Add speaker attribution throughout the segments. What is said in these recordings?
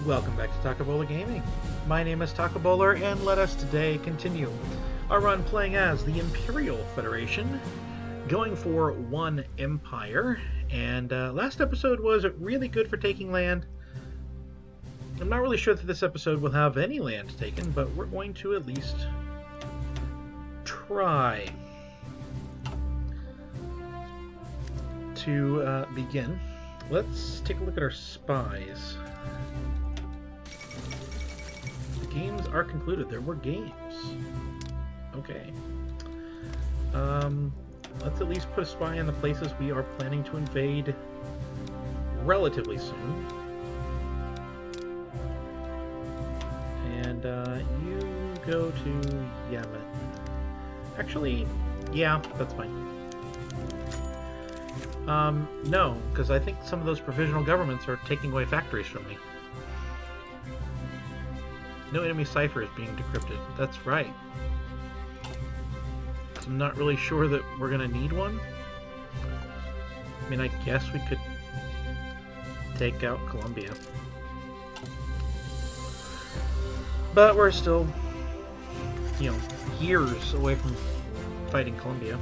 Speaker 1: Welcome back to Takabola Gaming. My name is Takabola, and let us today continue our run playing as the Imperial Federation, going for one empire. And last episode was really good for taking land. I'm not really sure that this episode will have any land taken, but we're going to at least try. To begin, let's take a look at our spies. Games are concluded. There were games. Okay. Let's at least put a spy in the places we are planning to invade relatively soon. And you go to Yemen. Actually, yeah, that's fine. No, because I think some of those provisional governments are taking away factories from me. No enemy cipher is being decrypted. That's right. I'm not really sure that we're going to need one. I mean, I guess we could take out Colombia. But we're still, years away from fighting Colombia.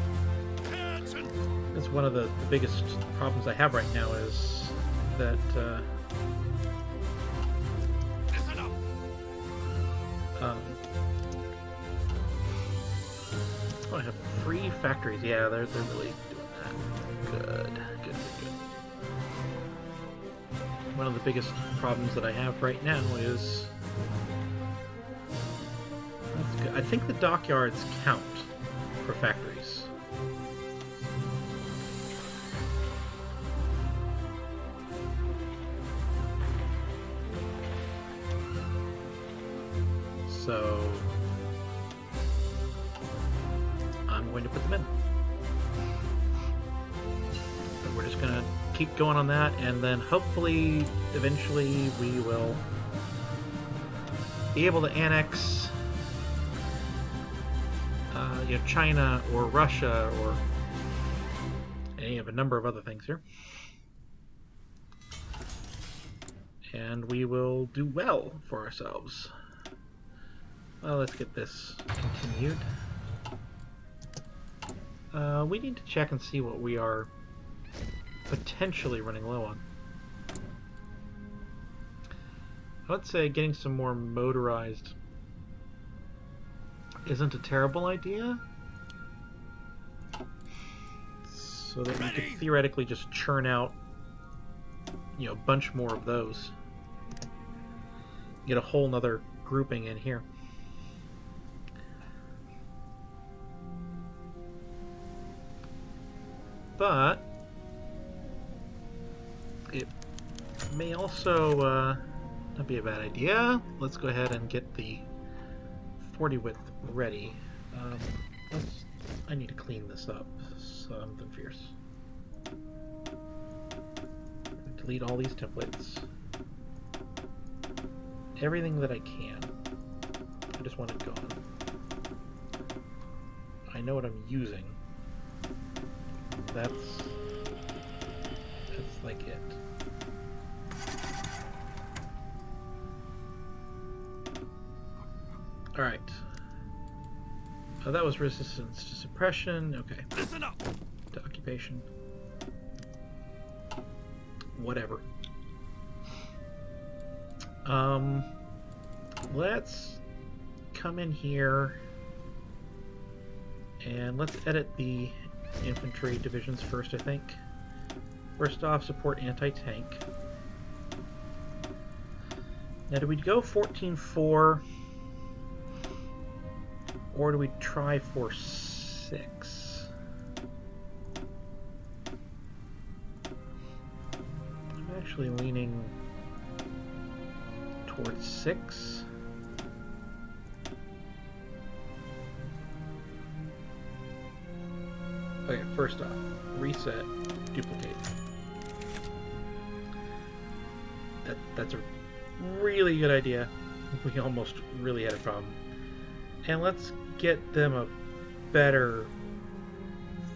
Speaker 1: That's one of the biggest problems I have right now is that I have free factories. Yeah, they're really doing that. Good. One of the biggest problems that I have right now is that's good. I think the dockyards count for factories. So I'm going to put them in. But we're just going to keep going on that, and then hopefully, eventually, we will be able to annex China or Russia or any of a number of other things here. And we will do well for ourselves. Well, let's get this continued. We need to check and see what we are potentially running low on. I would say getting some more motorized isn't a terrible idea. So that we could theoretically just churn out, a bunch more of those. Get a whole nother grouping in here. But it may also not be a bad idea. Let's go ahead and get the 40 width ready. I need to clean this up. Something fierce. Delete all these templates. Everything that I can. I just want it gone. I know what I'm using. That's like it. All right. Oh, that was resistance to suppression. Okay. Listen up. To occupation. Whatever. Let's come in here and let's edit the infantry divisions first, I think. First off, support anti-tank. Now, do we go 14-4? Or do we try 4-6? I'm actually leaning towards 6. Okay, first off, reset, duplicate. That's a really good idea. We almost really had a problem. And let's get them a better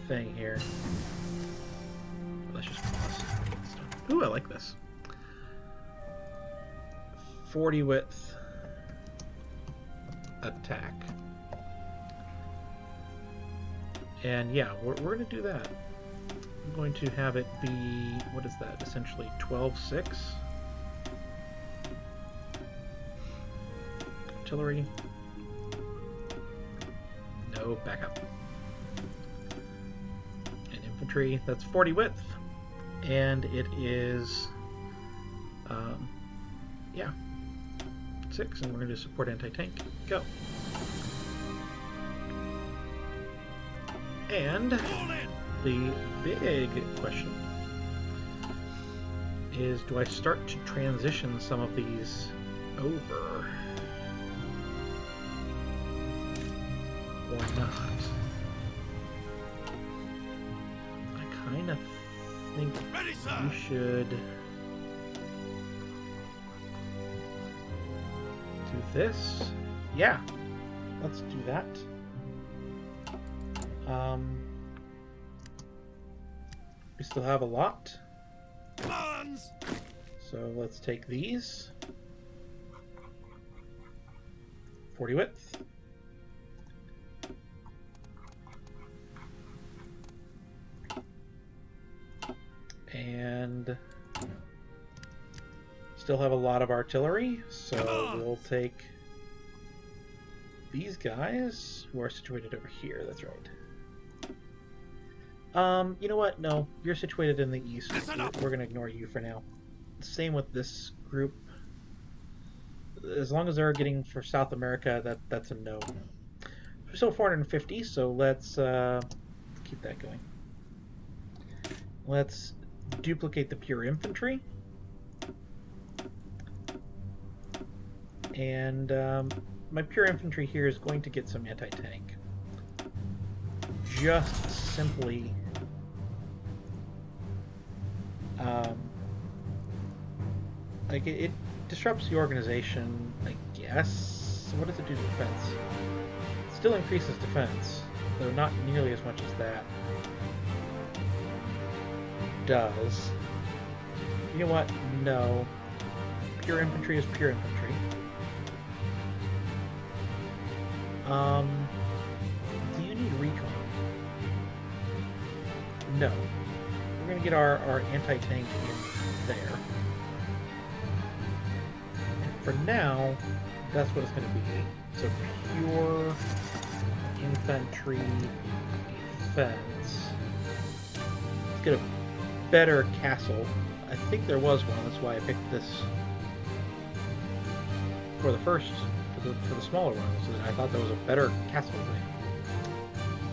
Speaker 1: thing here. Let's just pause. Ooh, I like this. 40 width attack. And yeah, we're going to do that. I'm going to have it be, what is that, essentially 12-6? Artillery. No, back up. And infantry, that's 40 width. And it is, yeah, 6, and we're going to support anti-tank. Go. And the big question is, do I start to transition some of these over? Or not? I kind of think you should do this. Yeah, let's do that. We still have a lot. So let's take these. 40 width. And still have a lot of artillery, so we'll take these guys who are situated over here. That's right. You know what? No, you're situated in the east. We're going to ignore you for now. Same with this group. As long as they're getting for South America, that's a no. We're still 450, so let's keep that going. Let's duplicate the pure infantry. And my pure infantry here is going to get some anti-tank. Just simply like it disrupts the organization, I guess. So what does it do to defense? It still increases defense, though not nearly as much as that does. You know what? No. Pure infantry is pure infantry. Do you need recon? No. We're going to get our anti-tank in there. And for now, that's what it's going to be. So pure infantry defense. Let's get a better castle. I think there was one, that's why I picked this for the first, for the smaller one, so that I thought there was a better castle thing.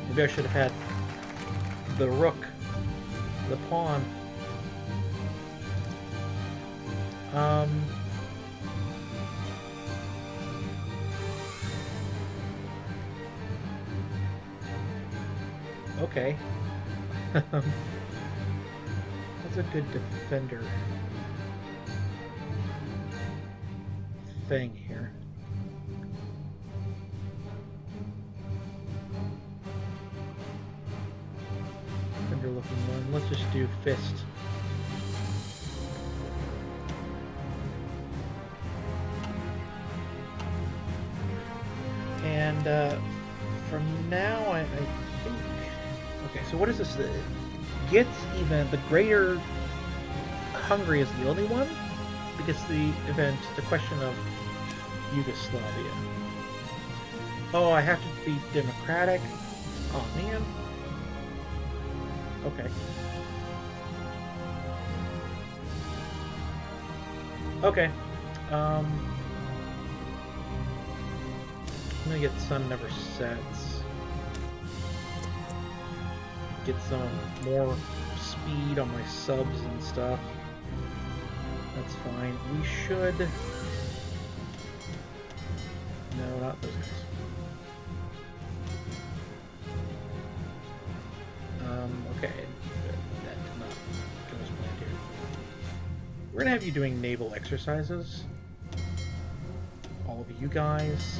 Speaker 1: Maybe I should have had the rook, the pawn. Okay. That's a good defender thing here. Defender looking one. Let's just do fist. And from now, I think. Okay, so what is this? Gets even the greater Hungary is the only one, because the event, the question of Yugoslavia. Oh, I have to be democratic. Oh man. Okay. Okay. I'm gonna get sun never sets. Get some more speed on my subs and stuff. That's fine. We should... No, not those guys. Okay. That did not go as planned here. We're gonna have you doing naval exercises. All of you guys.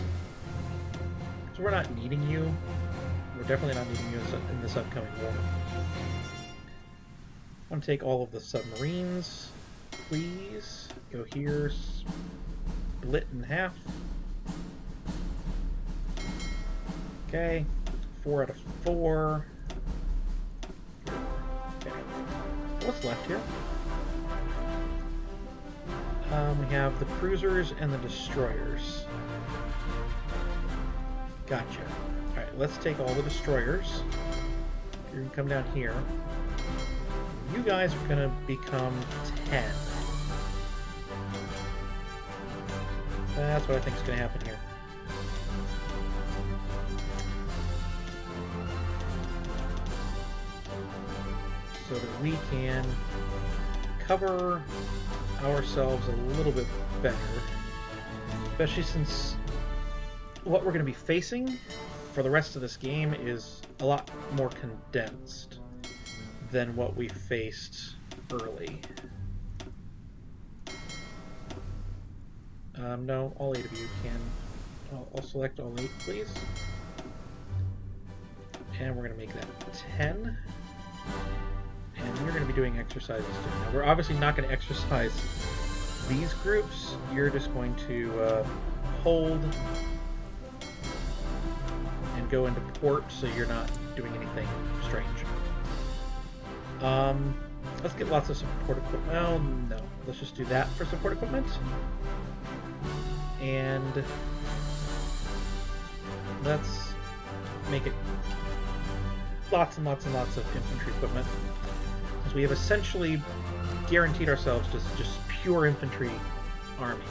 Speaker 1: So we're not needing you. We're definitely not needing you in this upcoming war. I want to take all of the submarines, please. Go here. split in half. Okay, 4 out of 4. Okay, what's left here? We have the cruisers and the destroyers. Gotcha. Alright, let's take all the destroyers. You're going to come down here. You guys are going to become 10. That's what I think is going to happen here. So that we can cover ourselves a little bit better. Especially since what we're going to be facing for the rest of this game is a lot more condensed than what we faced early. No, all 8 of you can. I'll select all 8, please. And we're going to make that 10. And you're going to be doing exercises too. Now, we're obviously not going to exercise these groups. You're just going to hold and go into port so you're not doing anything strange. Let's get lots of support equipment. Well, no. Let's just do that for support equipment. And let's make it lots and lots and lots of infantry equipment. Because we have essentially guaranteed ourselves just pure infantry army.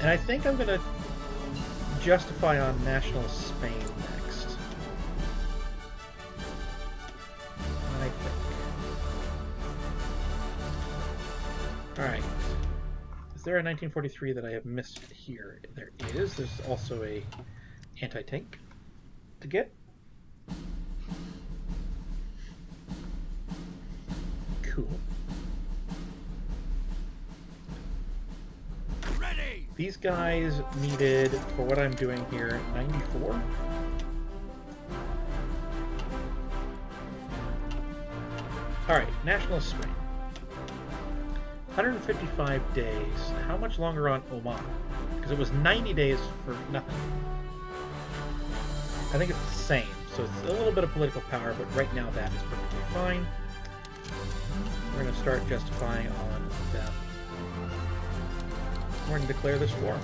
Speaker 1: And I think I'm going to justify on National Spain next. I think. Alright. Is there a 1943 that I have missed here? There is. There's also a anti-tank to get. Cool.
Speaker 2: Ready.
Speaker 1: These guys needed, for what I'm doing here, 94. Alright, National Spain. 155 days. How much longer on Oman? Because it was 90 days for nothing. I think it's the same, so it's a little bit of political power, but right now that is perfectly fine. We're going to start justifying on them. We're going to declare this war.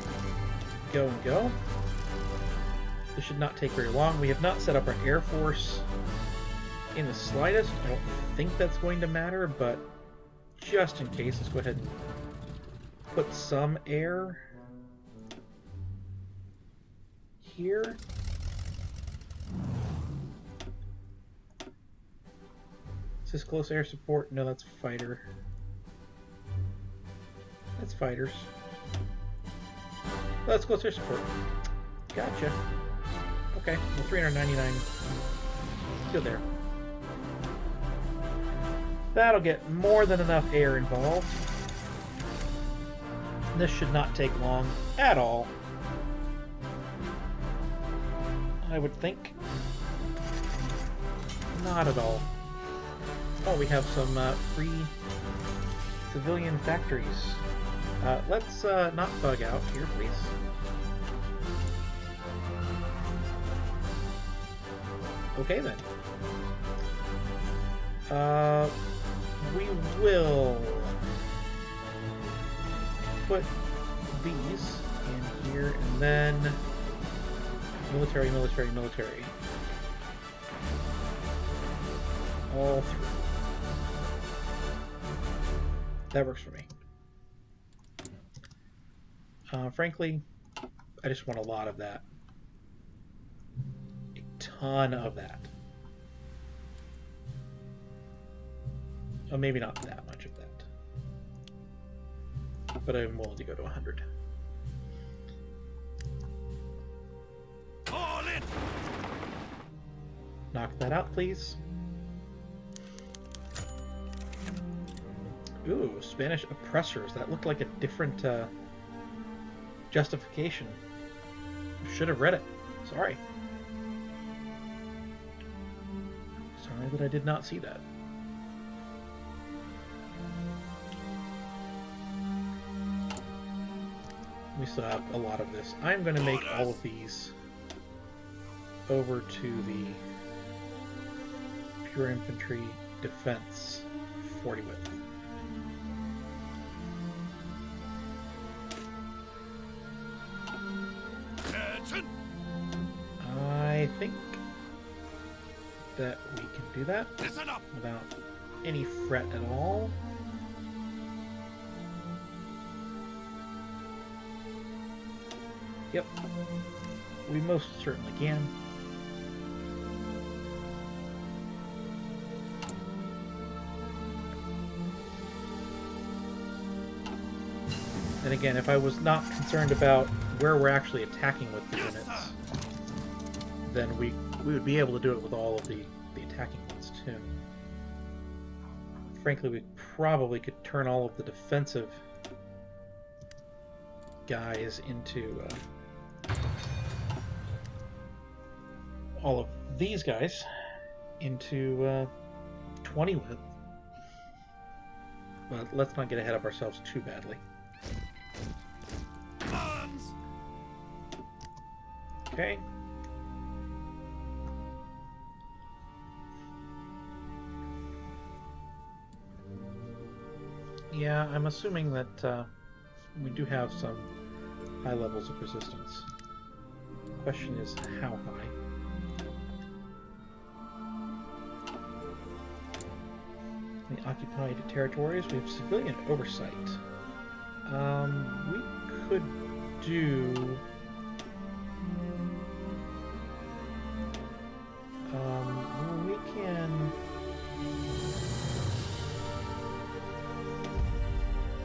Speaker 1: Go and go. This should not take very long. We have not set up our Air Force in the slightest. I don't think that's going to matter, but just in case, let's go ahead and put some air here. Is this close air support? No, that's fighter. That's fighters. That's close air support. Gotcha. Okay, well, 399. Still there. That'll get more than enough air involved. This should not take long at all, I would think. Not at all. Oh, we have some free civilian factories. Let's not bug out here, please. Okay, then. We will put these in here, and then military, military, military. All through. That works for me. Frankly, I just want a lot of that. A ton of that. Oh, maybe not that much of that. But I'm willing to go to 100.
Speaker 2: All in.
Speaker 1: Knock that out, please. Ooh, Spanish oppressors. That looked like a different justification. Should have read it. Sorry. Sorry that I did not see that. we still have a lot of this. I'm going to make all of these over to the Pure Infantry Defense 40 width. I think that we can do that without any fret at all. Yep, we most certainly can. And again, if I was not concerned about where we're actually attacking with the units, then we would be able to do it with all of the attacking ones too. Frankly, we probably could turn all of the defensive guys into all of these guys into 20 width. But let's not get ahead of ourselves too badly. Okay. Yeah, I'm assuming that we do have some high levels of resistance. The question is how high. In the occupied territories, we have civilian oversight. We could do... we can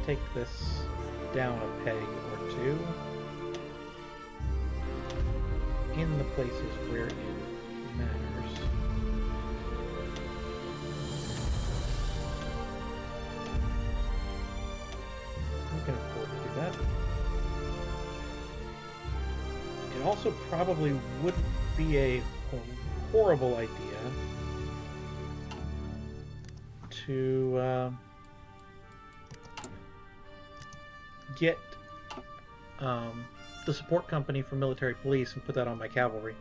Speaker 1: take this down a peg or two in the places where it matters. We can afford to do that. It also probably wouldn't be a horrible idea to get the support company for military police and put that on my cavalry.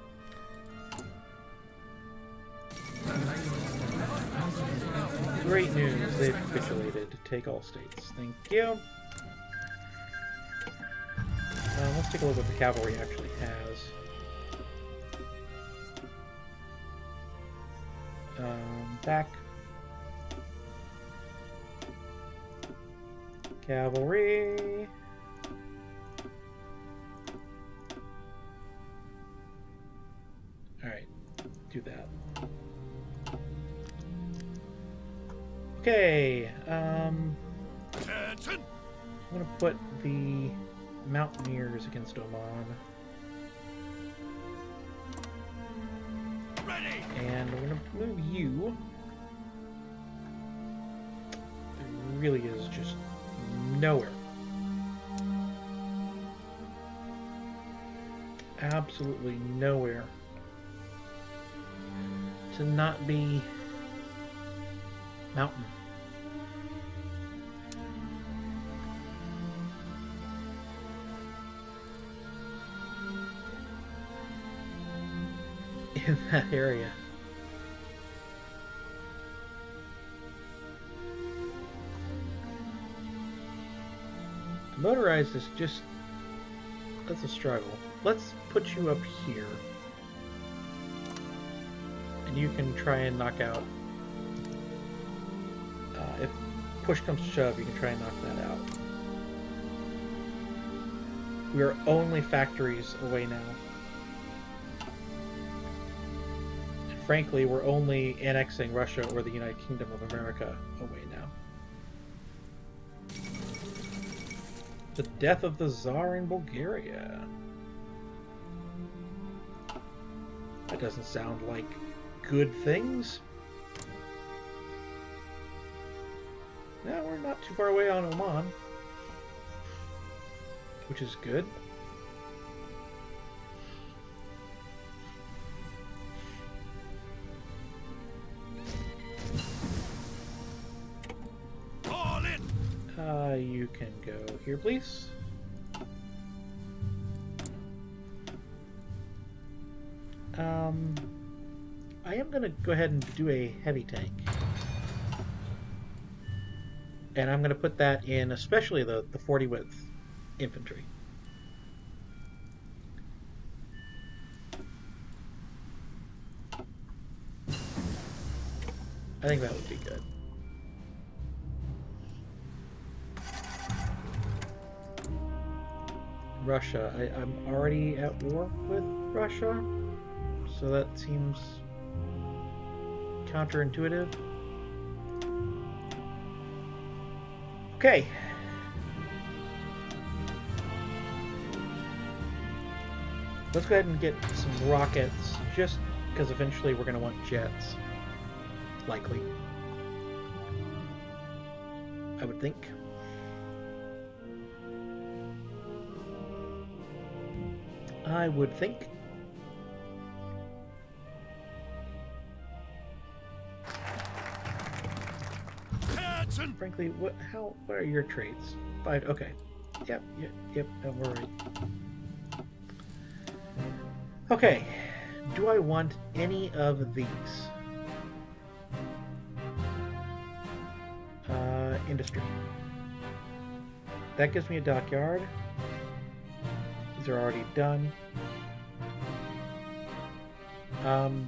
Speaker 1: Great news, they've capitulated. Take all states. Thank you. Let's take a look what the cavalry actually has. Back. Cavalry. Alright, do that. Okay, I'm gonna put the Mountaineers against Oman. Ready. And we're gonna move you. There really is just nowhere. Absolutely nowhere to not be mountain. In that area. Motorized is just... that's a struggle. Let's put you up here. And you can try and knock out... if push comes to shove, you can try and knock that out. We are only factories away now. And frankly, we're only annexing Russia or the United Kingdom of America away now. The death of the Tsar in Bulgaria. That doesn't sound like good things. No, we're not too far away on Oman, which is good.
Speaker 2: All in.
Speaker 1: You can go here, please. I am going to go ahead and do a heavy tank. And I'm going to put that in especially the 40 width infantry. I think that would be good. Russia. I'm already at war with Russia, so that seems counterintuitive. Okay. Let's go ahead and get some rockets, just because eventually we're going to want jets. Likely. I would think. I would think. Frankly, what are your traits? 5. Okay. Yep. We're right. Okay. Do I want any of these? Industry. That gives me a dockyard. These are already done.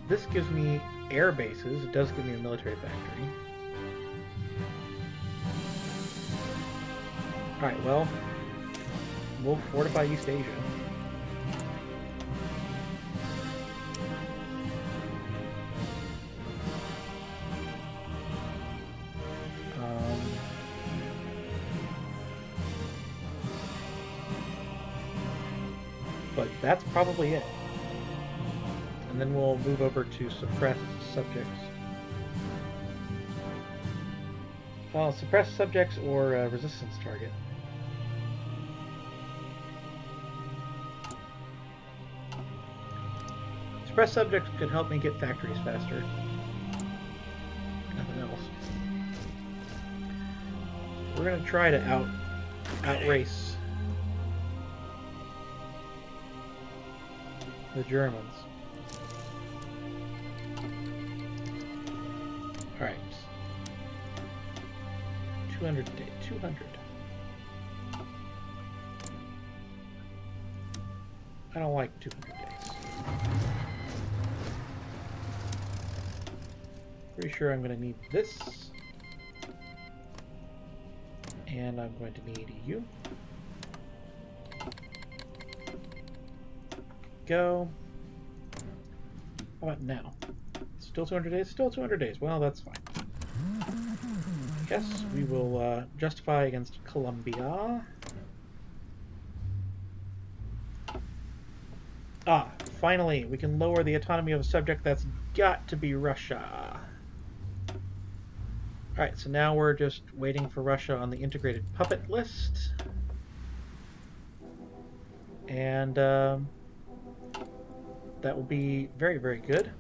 Speaker 1: This gives me air bases. It does give me a military factory. Alright, well, we'll fortify East Asia. But that's probably it. And then we'll move over to suppressed subjects. Well, suppressed subjects or resistance target. Suppressed subjects could help me get factories faster. Nothing else. We're gonna try to outrace the Germans. Alright. 200 a day. 200. I don't like 200 days. Pretty sure I'm going to need this. And I'm going to need you. Go. How about now? Still 200 days? Still 200 days. Well, that's fine. I guess we will justify against Colombia. Ah, finally, we can lower the autonomy of a subject. That's got to be Russia. Alright, so now we're just waiting for Russia on the integrated puppet list. And that will be very, very good.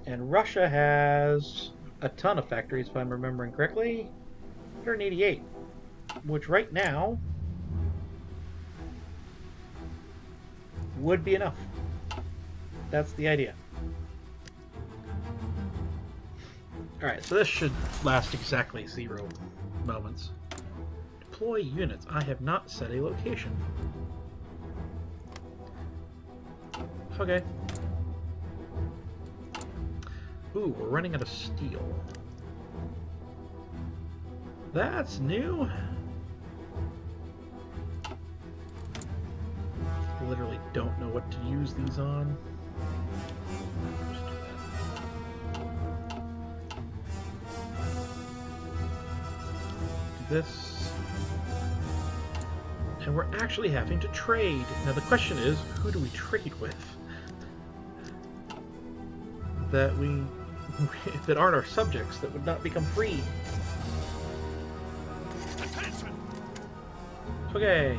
Speaker 1: And Russia has a ton of factories, if I'm remembering correctly. 188, which right now would be enough. That's the idea. Alright, so this should last exactly 0 moments. Deploy units. I have not set a location. Okay. Ooh, we're running out of steel. That's new. Literally don't know what to use these on. This, and we're actually having to trade. Now the question is, who do we trade with that that aren't our subjects, that would not become free? Attention. Okay,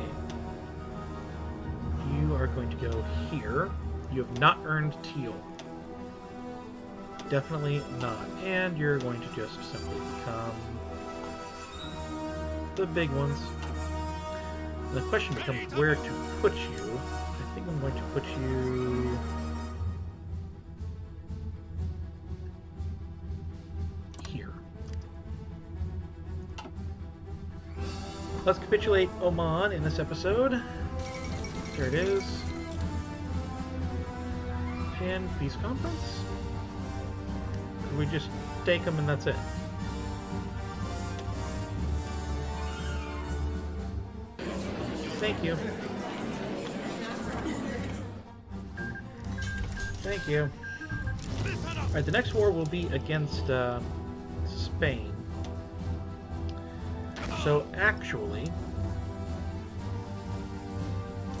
Speaker 1: you are going to go here. You have not earned teal. Definitely not. And you're going to just simply become the big ones. The question becomes where to put you. I think I'm going to put you here. Let's capitulate Oman in this episode. There it is. And peace conference. We just take them and that's it. Thank you. Thank you. Alright, the next war will be against Spain. So actually,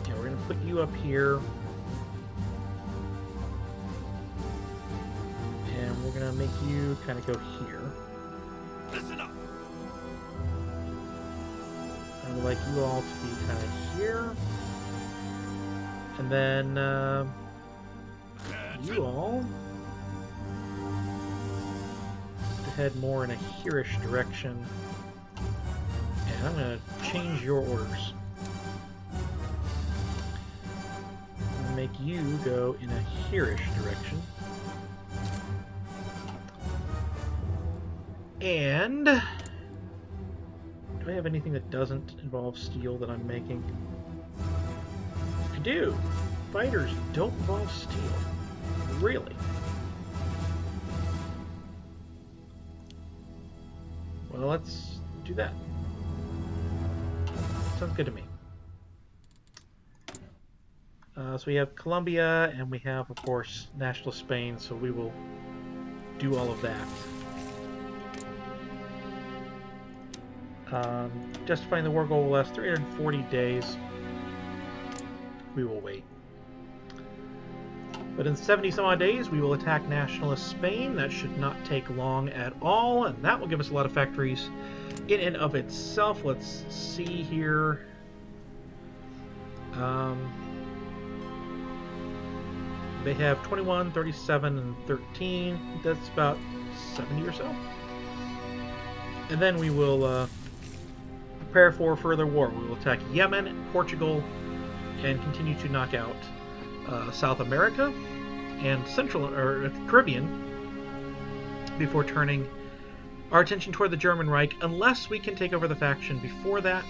Speaker 1: yeah, we're going to put you up here. And we're going to make you kind of go here. Listen up. I would like you all to be kind of here. And then you all to head more in a here-ish direction. And I'm going to change your orders. I'm going to make you go in a here-ish direction. And do I have anything that doesn't involve steel that I'm making? I do. Fighters don't involve steel. Really? Well, let's do that. Sounds good to me. So we have Colombia, and we have, of course, National Spain, so we will do all of that. Justifying the war goal will last 340 days. We will wait. But in 70 some odd days, we will attack nationalist Spain. That should not take long at all, and that will give us a lot of factories in and of itself. Let's see here. They have 21, 37, and 13. That's about 70 or so. And then we will prepare for further war. We will attack Yemen, Portugal, and continue to knock out South America and Caribbean before turning our attention toward the German Reich, unless we can take over the faction before that.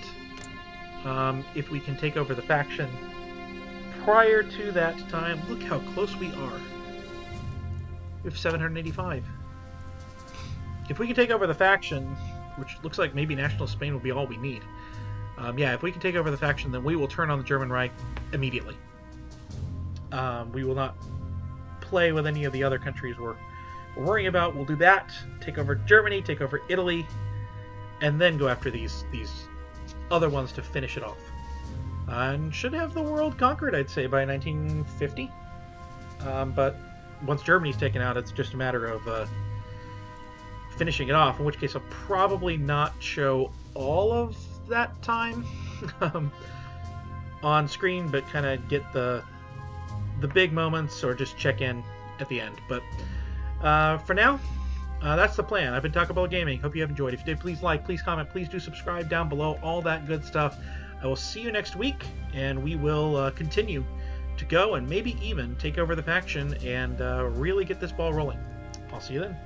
Speaker 1: If we can take over the faction prior to that time, look how close we are. We have 785. If we can take over the faction, which looks like maybe National Spain will be all we need. Yeah, if we can take over the faction, then we will turn on the German Reich immediately. We will not play with any of the other countries we're worrying about. We'll do that, take over Germany, take over Italy, and then go after these other ones to finish it off. And should have the world conquered, I'd say, by 1950. But once Germany's taken out, it's just a matter of finishing it off, in which case I'll probably not show all of that time on screen, but kind of get the big moments or just check in at the end. But for now, that's the plan. I've been talking about gaming. Hope you have enjoyed. If you did, please like, please comment, please do subscribe down below, all that good stuff. I will see you next week, and we will continue to go and maybe even take over the faction and really get this ball rolling. I'll see you then.